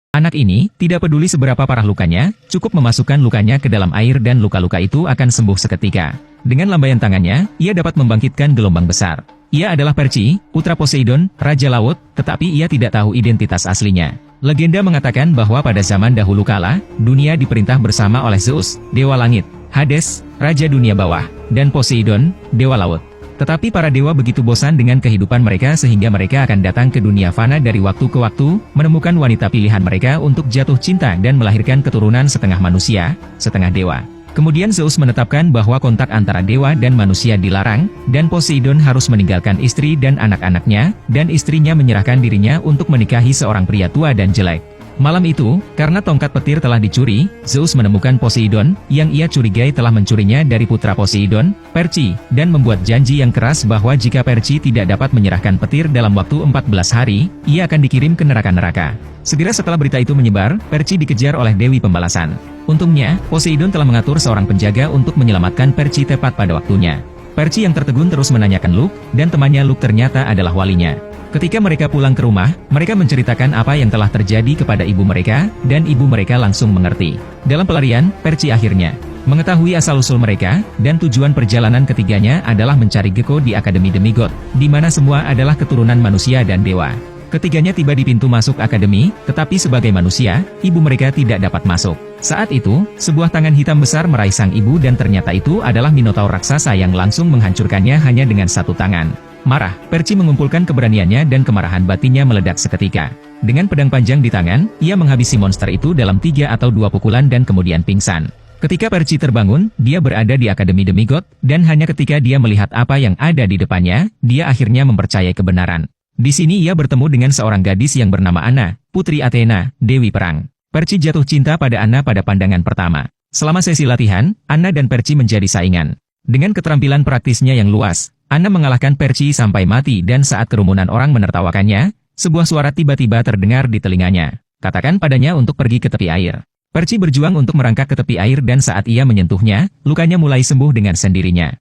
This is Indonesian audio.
Anak ini tidak peduli seberapa parah lukanya, cukup memasukkan lukanya ke dalam air dan luka-luka itu akan sembuh seketika. Dengan lambaian tangannya, ia dapat membangkitkan gelombang besar. Ia adalah Perci, putra Poseidon, Raja Laut, tetapi ia tidak tahu identitas aslinya. Legenda mengatakan bahwa pada zaman dahulu kala, dunia diperintah bersama oleh Zeus, Dewa Langit, Hades, Raja Dunia Bawah, dan Poseidon, Dewa Laut. Tetapi para dewa begitu bosan dengan kehidupan mereka sehingga mereka akan datang ke dunia fana dari waktu ke waktu, menemukan wanita pilihan mereka untuk jatuh cinta dan melahirkan keturunan setengah manusia, setengah dewa. Kemudian Zeus menetapkan bahwa kontak antara dewa dan manusia dilarang, dan Poseidon harus meninggalkan istri dan anak-anaknya, dan istrinya menyerahkan dirinya untuk menikahi seorang pria tua dan jelek. Malam itu, karena tongkat petir telah dicuri, Zeus menemukan Poseidon, yang ia curigai telah mencurinya dari putra Poseidon, Perci, dan membuat janji yang keras bahwa jika Perci tidak dapat menyerahkan petir dalam waktu 14 hari, ia akan dikirim ke neraka-neraka. Segera setelah berita itu menyebar, Perci dikejar oleh Dewi Pembalasan. Untungnya, Poseidon telah mengatur seorang penjaga untuk menyelamatkan Perci tepat pada waktunya. Perci yang tertegun terus menanyakan Luke, dan temannya Luke ternyata adalah walinya. Ketika mereka pulang ke rumah, mereka menceritakan apa yang telah terjadi kepada ibu mereka, dan ibu mereka langsung mengerti. Dalam pelarian, Perci akhirnya mengetahui asal-usul mereka, dan tujuan perjalanan ketiganya adalah mencari Gecko di Akademi Demigod, di mana semua adalah keturunan manusia dan dewa. Ketiganya tiba di pintu masuk akademi, tetapi sebagai manusia, ibu mereka tidak dapat masuk. Saat itu, sebuah tangan hitam besar meraih sang ibu dan ternyata itu adalah Minotaur raksasa yang langsung menghancurkannya hanya dengan satu tangan. Marah, Perci mengumpulkan keberaniannya dan kemarahan batinnya meledak seketika. Dengan pedang panjang di tangan, ia menghabisi monster itu dalam 3 atau 2 pukulan dan kemudian pingsan. Ketika Perci terbangun, dia berada di Akademi Demigod, dan hanya ketika dia melihat apa yang ada di depannya, dia akhirnya mempercayai kebenaran. Di sini ia bertemu dengan seorang gadis yang bernama Anna, putri Athena, Dewi Perang. Perci jatuh cinta pada Anna pada pandangan pertama. Selama sesi latihan, Anna dan Perci menjadi saingan. Dengan keterampilan praktisnya yang luas, Anna mengalahkan Perci sampai mati dan saat kerumunan orang menertawakannya, sebuah suara tiba-tiba terdengar di telinganya. Katakan padanya untuk pergi ke tepi air. Perci berjuang untuk merangkak ke tepi air dan saat ia menyentuhnya, lukanya mulai sembuh dengan sendirinya.